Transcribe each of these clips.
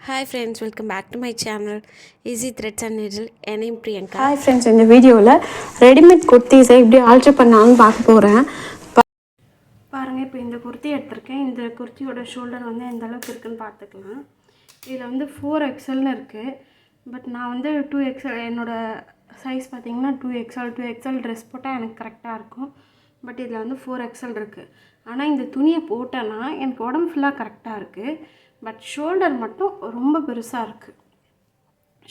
Hi friends, welcome back to my channel Easy Threads and Needle. And I'm Priyanka. Hi friends, இந்த வீடியோவில் readymade குர்த்திஸை எப்படி alter பண்ணாலும் பார்க்க போகிறேன். பாருங்கள், இப்போ இந்த குர்த்தி எடுத்திருக்கேன். இந்த குர்த்தியோட ஷோல்டர் வந்து எந்த அளவுக்கு இருக்குதுன்னு பார்த்துக்கலாம். இதில் வந்து 4XLன்னு இருக்குது. பட் நான் வந்து 2XL, என்னோடய சைஸ் பார்த்திங்கன்னா 2XL ட்ரெஸ் போட்டால் எனக்கு கரெக்டாக இருக்கும். பட் இதில் வந்து 4XL இருக்குது. ஆனால் இந்த துணியை போட்டேன்னா எனக்கு உடம்பு ஃபுல்லாக கரெக்டாக இருக்குது. பட் ஷோல்டர் மட்டும் ரொம்ப பெருசாக இருக்குது.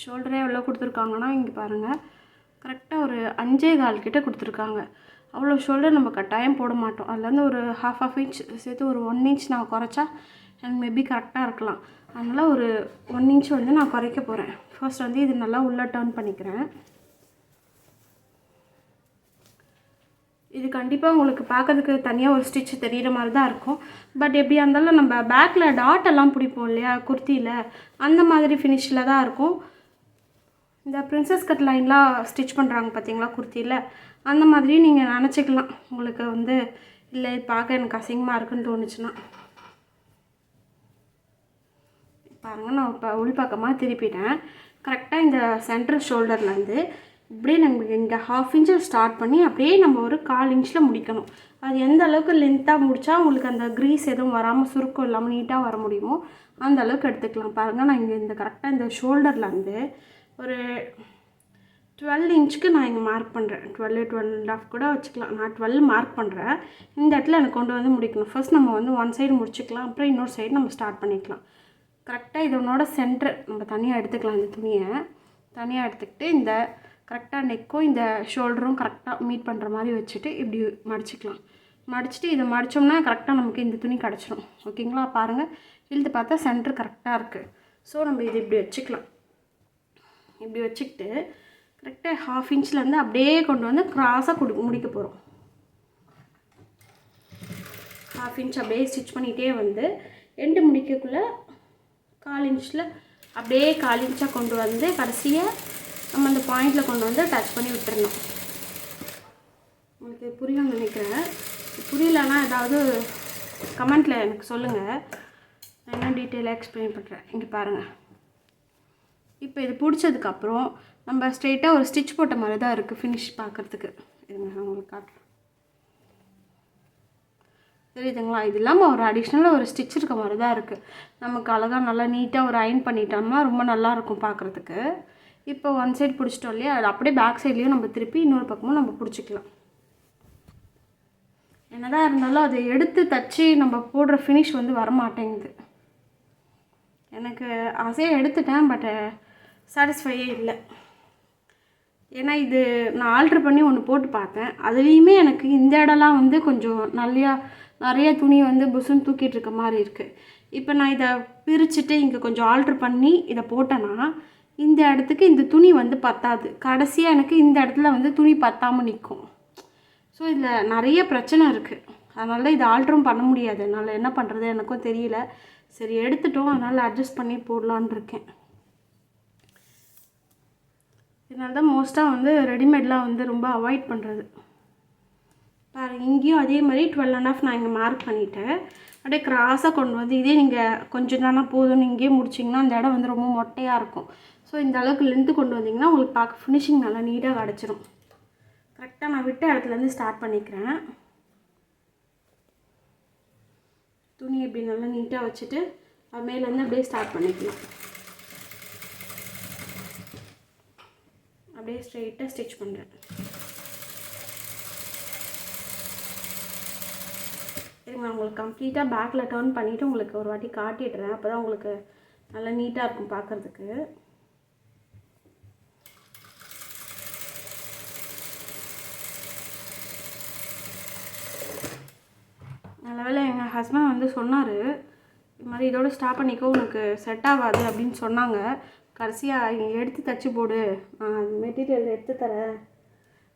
ஷோல்டரே எவ்வளோ கொடுத்துருக்காங்கன்னா இங்கே பாருங்கள், கரெக்டாக ஒரு 5.25 கிட்ட கொடுத்துருக்காங்க. அவ்வளோ ஷோல்டர் நம்ம கட்டாயம் போட மாட்டோம். அதுலேருந்து ஒரு half inch சேர்த்து ஒரு 1 inch நான் குறைச்சா எனக்கு மேபி கரெக்டாக இருக்கலாம். அதனால் ஒரு 1 inch வந்து நான் குறைக்க போகிறேன். ஃபர்ஸ்ட் வந்து இது நல்லா உள்ளே டர்ன் பண்ணிக்கிறேன். இது கண்டிப்பாக உங்களுக்கு பார்க்கறதுக்கு தனியாக ஒரு ஸ்டிச் தெரிகிற மாதிரி தான் இருக்கும். பட் எப்படியா இருந்தாலும் நம்ம பேக்கில் டாட்டெல்லாம் பிடிப்போம் இல்லையா குர்த்தியில், அந்த மாதிரி ஃபினிஷில் தான் இருக்கும். இந்த பிரின்சஸ் கட் லைன்லாம் ஸ்டிச் பண்ணுறாங்க பார்த்தீங்களா குர்த்தியில், அந்த மாதிரி நீங்கள் நினச்சிக்கலாம். உங்களுக்கு வந்து இல்லை பார்க்க எனக்கு அசிங்கமாக இருக்குன்னு தோணுச்சுன்னா பாருங்கள், நான் இப்போ உள்பக்கமாக திருப்பிட்டேன். கரெக்டாக இந்த சென்ட்ரல் ஷோல்டர்லேருந்து இப்படியே நம்ம இங்கே 1/2 inch ஸ்டார்ட் பண்ணி அப்படியே நம்ம ஒரு 1/4 inch முடிக்கணும். அது எந்த அளவுக்கு லென்த்தாக முடித்தா உங்களுக்கு அந்த க்ரீஸ் எதுவும் வராமல் சுருக்கம் இல்லாமல் நீட்டாக வர முடியுமோ அந்த அளவுக்கு எடுத்துக்கலாம். பாருங்கள், நான் இங்கே இந்த கரெக்டாக இந்த ஷோல்டர்லேருந்து ஒரு 12 inchக்கு நான் இங்கே மார்க் பண்ணுறேன். 12.5 கூட வச்சுக்கலாம். நான் 12 மார்க் பண்ணுறேன். இந்த இடத்துல எனக்கு கொண்டு வந்து முடிக்கணும். ஃபர்ஸ்ட் நம்ம வந்து ஒன் சைடு முடிச்சுக்கலாம், அப்புறம் இன்னொரு சைடு நம்ம ஸ்டார்ட் பண்ணிக்கலாம். கரெக்டாக இதனோட சென்டர் நம்ம தனியாக எடுத்துக்கலாம். இந்த துணியை தனியாக எடுத்துக்கிட்டு இந்த கரெக்டாக நெக்கும் இந்த ஷோல்டரும் கரெக்டாக மீட் பண்ணுற மாதிரி வச்சுட்டு இப்படி மடிச்சிக்கலாம். மடிச்சுட்டு இதை மடித்தோம்னா கரெக்டாக நமக்கு இந்த துணி கிடச்சிரும். ஓகேங்களா? பாருங்கள், இழுத்து பார்த்தா சென்டர் கரெக்டாக இருக்குது. ஸோ நம்ம இது இப்படி வச்சுக்கலாம். இப்படி வச்சுக்கிட்டு கரெக்டாக 1/2 inchலேருந்து அப்படியே கொண்டு வந்து க்ராஸாக முடிக்க போகிறோம். 1/2 inch அப்படியே ஸ்டிச் பண்ணிகிட்டே வந்து எண்டு முடிக்கக்குள்ளே 1/4 inchல அப்படியே 1/4 inch கொண்டு வந்து கடைசியாக நம்ம அந்த பாயிண்டில் கொண்டு வந்து டச் பண்ணி விட்டுறணும். உங்களுக்கு புரியும்னு நினைக்கிறேன். புரியலன்னா ஏதாவது கமெண்ட்டில் எனக்கு சொல்லுங்கள், நான் இன்னும் டீட்டெயிலாக எக்ஸ்பிளைன் பண்ணுறேன். இங்கே பாருங்கள், இப்போ இது பிடிச்சதுக்கப்புறம் நம்ம ஸ்ட்ரெயிட்டாக ஒரு ஸ்டிச் போட்ட மாதிரி தான் இருக்குது ஃபினிஷ் பார்க்குறதுக்கு. இருங்க, நான் உங்களுக்கு காட்டுறேன். தெரியுதுங்களா? இது இல்லாமல் ஒரு அடிஷ்னலாக ஒரு ஸ்டிச் இருக்க மாதிரி தான் இருக்குது. நமக்கு அழகாக நல்லா நீட்டாக ஒரு அயன் பண்ணிட்டோம்னா ரொம்ப நல்லாயிருக்கும் பார்க்குறதுக்கு. இப்போ ஒன் சைடு பிடிச்சிட்டோம் இல்லையா, அது அப்படியே பேக் சைட்லேயும் நம்ம திருப்பி இன்னொரு பக்கமும் நம்ம பிடிச்சிக்கலாம். என்னதான் இருந்தாலும் அதை எடுத்து தச்சு நம்ம போடுற ஃபினிஷ் வந்து வரமாட்டேங்குது. எனக்கு ஆசையாக எடுத்துட்டேன், பட் சாட்டிஸ்ஃபையே இல்லை. ஏன்னா இது நான் ஆல்ட்ரு பண்ணி ஒன்று போட்டு பார்த்தேன். அதுலேயுமே எனக்கு இந்த இடம்லாம் வந்து கொஞ்சம் நிறைய துணி வந்து புசுன்னு தூக்கிட்டு இருக்க மாதிரி இருக்குது. இப்போ நான் இதை பிரிச்சுட்டு இங்கே கொஞ்சம் ஆல்ட்ரு பண்ணி இதை போட்டேன்னா இந்த இடத்துக்கு இந்த துணி வந்து பத்தாது. கடைசியாக எனக்கு இந்த இடத்துல வந்து துணி பத்தாமல் நிற்கும். ஸோ இதில் நிறைய பிரச்சனை இருக்குது. அதனால இதை ஆல்ட்ரும் பண்ண முடியாது. என்னால் என்ன பண்ணுறது எனக்கும் தெரியல. சரி, எடுத்துட்டோம், அதனால் அட்ஜஸ்ட் பண்ணி போடலான் இருக்கேன். இதனால தான் மோஸ்ட்டாக வந்து ரெடிமேட்லாம் வந்து ரொம்ப அவாய்ட் பண்ணுறது. பாருங்கள், இங்கேயும் அதே மாதிரி 12.5 நான் இங்கே மார்க் பண்ணிவிட்டேன். அப்படியே கிராஸாக கொண்டு வந்து இதே நீங்கள் கொஞ்சம் தானே போதும்னு இங்கேயே முடிச்சிங்கன்னா அந்த இடம் வந்து ரொம்ப மொட்டையாக இருக்கும். ஸோ இந்த அளவுக்கு லென்த்து கொண்டு வந்தீங்கன்னா உங்களுக்கு பார்க்க ஃபினிஷிங் நல்லா நீட்டாக கிடச்சிரும். கரெக்டாக நான் விட்ட இடத்துலேருந்து ஸ்டார்ட் பண்ணிக்கிறேன். துணி இப்படி நல்லா நீட்டாக வச்சுட்டு அது மேலேருந்து அப்படியே ஸ்டார்ட் பண்ணிக்கலாம். அப்படியே ஸ்ட்ரெயிட்டாக ஸ்டிச் பண்ணுறேன். நான் உங்களுக்கு கம்ப்ளீட்டாக பேக்கில் டர்ன் பண்ணிவிட்டு உங்களுக்கு ஒரு வாட்டி காட்டிடுறேன். அப்போ தான் உங்களுக்கு நல்லா நீட்டாக இருக்கும் பார்க்குறதுக்கு. நல்ல வேளை எங்கள் ஹஸ்பண்ட் வந்து சொன்னார், இது மாதிரி இதோட ஸ்டாப் பண்ணிக்கோ, உனக்கு செட் ஆகாது அப்படின்னு சொன்னாங்க. கடைசியாக எடுத்து தச்சு போடு, மெட்டீரியல் எடுத்து தரேன்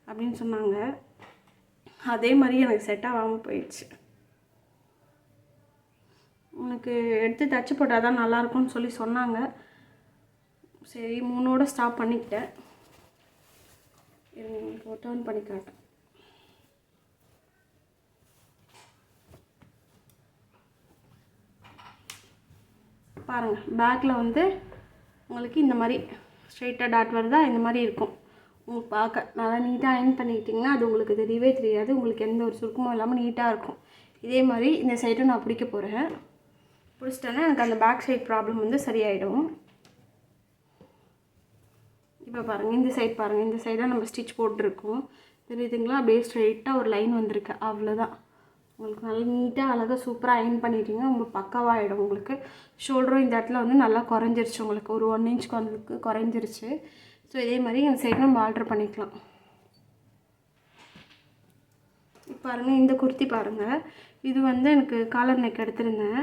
அப்படின்னு சொன்னாங்க. அதே மாதிரி எனக்கு செட் ஆகாமல் போயிடுச்சு. உனக்கு எடுத்து தச்சு போட்டால் தான் நல்லாயிருக்கும்னு சொல்லி சொன்னாங்க. சரி, 3ஓட ஸ்டாப் பண்ணிக்கிட்டேன். எனக்கு டர்ன் பண்ணி காட்டேன். பாருங்கள் பேக்கில் வந்து உங்களுக்கு இந்த மாதிரி ஸ்ட்ரெயிட்டாக டாட் வருதா, இந்த மாதிரி இருக்கும். உங்களுக்கு பார்க்க நல்லா நீட்டாக அயர்ன் பண்ணிக்கிட்டிங்கன்னா அது உங்களுக்கு தெரியவே தெரியாது. உங்களுக்கு எந்த ஒரு சுருக்கமும் இல்லாமல் நீட்டாக இருக்கும். இதே மாதிரி இந்த சைடும் நான் பிடிக்க போகிறேன். பிடிச்சிட்டேன்னா எனக்கு அந்த பேக் சைட் ப்ராப்ளம் வந்து சரியாயிடும். இப்போ பாருங்கள், இந்த சைட் பாருங்கள், இந்த சைடாக நம்ம ஸ்டிச் போட்டிருக்கோம் தெரியுதுங்களா. அப்படியே ஸ்ட்ரெயிட்டாக ஒரு லைன் வந்திருக்கு, அவ்வளோதான். உங்களுக்கு நல்லா நீட்டாக அழகாக சூப்பராக அயர்ன் பண்ணிட்டீங்க, உங்களுக்கு பக்காவாகிடும். உங்களுக்கு ஷோல்டரும் இந்த இடத்துல வந்து நல்லா குறைஞ்சிருச்சு, உங்களுக்கு ஒரு 1 இன்ச்சுக்கு வந்து குறைஞ்சிருச்சு. ஸோ இதே மாதிரி இந்த சைடு நம்ம ஆல்ட்ரு பண்ணிக்கலாம். இப்போ பாருங்கள், இந்த குர்த்தி பாருங்கள், இது வந்து எனக்கு காலர் நெக் எடுத்திருந்தேன்.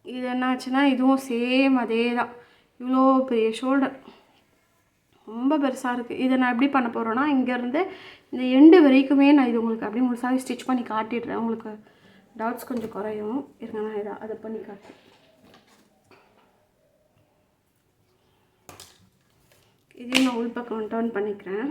இது என்னாச்சுன்னா இதுவும் சேம் அதே தான், இவ்வளோ பெரிய ஷோல்டர், ரொம்ப பெருசாக இருக்குது. இதை நான் எப்படி பண்ண போகிறேன்னா, இங்கேருந்து இந்த எண்டு வரைக்குமே நான் இது உங்களுக்கு அப்படியே முழுசாக ஸ்டிச் பண்ணி காட்டிடுறேன். உங்களுக்கு டவுட்ஸ் கொஞ்சம் குறையும். இருங்க, நான் அதை பண்ணி காட்டுறேன். இதையும் நான் உள் பக்கம் டர்ன் பண்ணிக்கிறேன்.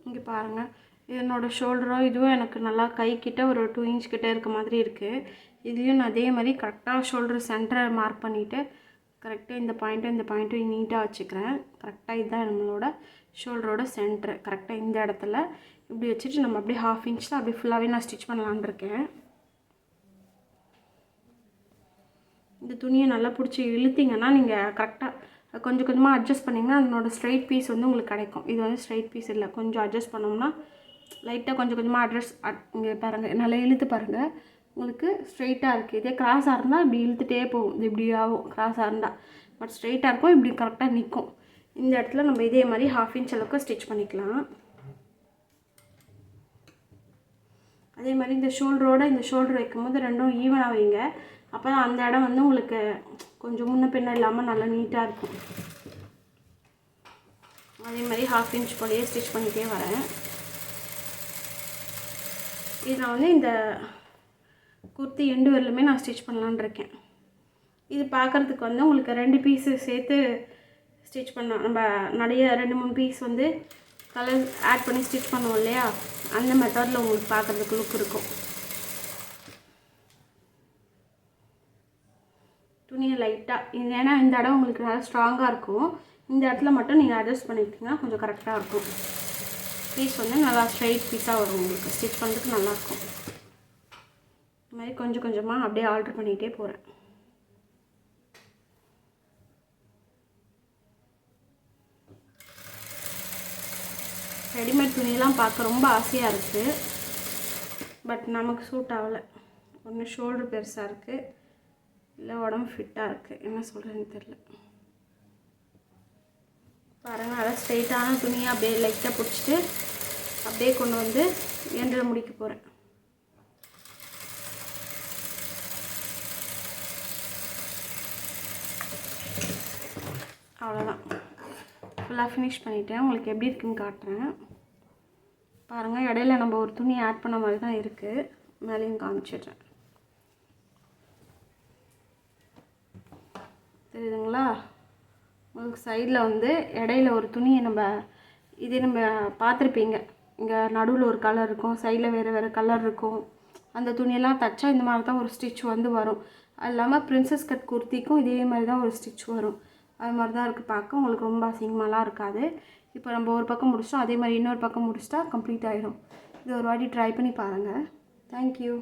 இங்கே பாருங்கள், என்னோடய ஷோல்டரோ இதுவும் எனக்கு நல்லா கைக்கிட்ட ஒரு 2 இன்ச் கிட்டே இருக்க மாதிரி இருக்குது. இதுலேயும் நான் அதே மாதிரி கரெக்டாக ஷோல்டர் சென்டரை மார்க் பண்ணிவிட்டு கரெக்டாக இந்த பாயிண்ட்டும் நீட்டாக வச்சுக்கிறேன். கரெக்டாக இதுதான் நம்மளோட ஷோல்டரோட சென்டர். கரெக்டாக இந்த இடத்துல இப்படி வச்சுட்டு நம்ம அப்படியே 1/2 இன்ச்சில் அப்படியே ஃபுல்லாகவே நான் ஸ்டிச் பண்ணலான்னு இருக்கேன். இந்த துணியை நல்லா பிடிச்சி இழுத்திங்கன்னா நீங்கள் கரெக்டாக கொஞ்சம் கொஞ்சமாக அட்ஜஸ்ட் பண்ணிங்கன்னா அதனோட ஸ்ட்ரைட் பீஸ் வந்து உங்களுக்கு கிடைக்கும். இது வந்து ஸ்ட்ரைட் பீஸ் இல்லை, கொஞ்சம் அட்ஜஸ்ட் பண்ணோம்னா லைட்டாக கொஞ்சம் கொஞ்சமாக இங்கே பாருங்கள், நல்லா இழுத்து பாருங்கள், உங்களுக்கு ஸ்ட்ரைட்டாக இருக்குது. இதே கிராஸாக இருந்தால் இப்படி இழுத்துகிட்டே போகும், இது இப்படி ஆகும் கிராஸாக இருந்தால். பட் ஸ்ட்ரைட்டாக இருக்கும், இப்படி கரெக்டாக நிற்கும். இந்த இடத்துல நம்ம இதே மாதிரி 1/2 இன்ச் அளவுக்கு ஸ்டிச் பண்ணிக்கலாம். அதே மாதிரி இந்த ஷோல்டரோடு இந்த ஷோல்டர் வைக்கும்போது ரெண்டும் ஈவனாக வைங்க. அப்போ தான் அந்த இடம் வந்து உங்களுக்கு கொஞ்சம் முன்ன பின்ன இல்லாமல் நல்லா நீட்டாக இருக்கும். அதே மாதிரி 1/2 இன்ச் போலேயே ஸ்டிச் பண்ணிகிட்டே வரேன். இது நான் வந்து இந்த குர்த்தி எண்டு வரலுமே நான் ஸ்டிச் பண்ணலான்னு இருக்கேன். இது பார்க்குறதுக்கு வந்து உங்களுக்கு 2 பீஸு சேர்த்து ஸ்டிச் பண்ணோம். நம்ம நிறைய 2-3 பீஸ் வந்து கலர் ஆட் பண்ணி ஸ்டிச் பண்ணுவோம் இல்லையா, அந்த மெத்தடில் உங்களுக்கு பார்க்குறதுக்கு லுக் இருக்கும். துணியை லைட்டாக ஏன்னா இந்த இடம் உங்களுக்கு நல்லா ஸ்ட்ராங்காக இருக்கும், இந்த இடத்துல மட்டும் நீங்கள் அட்ஜஸ்ட் பண்ணிக்கிட்டிங்கன்னா கொஞ்சம் கரெக்டாக இருக்கும். பீஸ் வந்து நல்லா ஸ்ட்ரைட் பீஸாக வரும், உங்களுக்கு ஸ்டிச் பண்ணுறதுக்கு நல்லாயிருக்கும். இந்த மாதிரி கொஞ்சம் கொஞ்சமாக அப்படியே ஆல்ட்ரு பண்ணிகிட்டே போகிறேன். ரெடிமேட் துணியெல்லாம் பார்க்க ரொம்ப ஆசையாக இருக்குது, பட் நமக்கு சூட் ஆகலை. ஒன்று ஷோல்டர் பெருசாக இருக்குது, இல்லை உடம்பு ஃபிட்டாக இருக்குது, என்ன சொல்கிறேன்னு தெரில. பாருங்கள், நல்லா ஸ்ட்ரெயிட்டான துணியை அப்படியே லைட்டாக பிடிச்சிட்டு அப்படியே கொண்டு வந்து எண்டில் முடிக்க போகிறேன். அவ்வளோதான், ஃபுல்லாக ஃபினிஷ் பண்ணிவிட்டேன். உங்களுக்கு எப்படி இருக்குன்னு காட்டுறேன் பாருங்கள். இடையில நம்ம ஒரு துணி ஆட் பண்ண மாதிரி தான் இருக்குது, மேலேயும் காமிச்சிடுறேன். தெரியுதுங்களா, உங்களுக்கு சைடில் வந்து இடையில ஒரு துணியை நம்ம பார்த்துருப்பீங்க. இங்கே நடுவில் ஒரு கலர் இருக்கும், சைடில் வேறு கலர் இருக்கும். அந்த துணியெல்லாம் தைச்சா இந்த மாதிரி தான் ஒரு ஸ்டிச் வந்து வரும். அது இல்லாமல் பிரின்சஸ் கட் குர்த்திக்கும் இதே மாதிரி தான் ஒரு ஸ்டிச் வரும். அது மாதிரி தான் இருக்குது பார்க்க, உங்களுக்கு ரொம்ப அசிங்கமாலாம் இருக்காது. இப்போ நம்ம ஒரு பக்கம் முடிச்சிட்டோம், அதே மாதிரி இன்னொரு பக்கம் முடிச்சிட்டா கம்ப்ளீட் ஆகிடும். இது ஒரு வாட்டி ட்ரை பண்ணி பாருங்கள். தேங்க்யூ.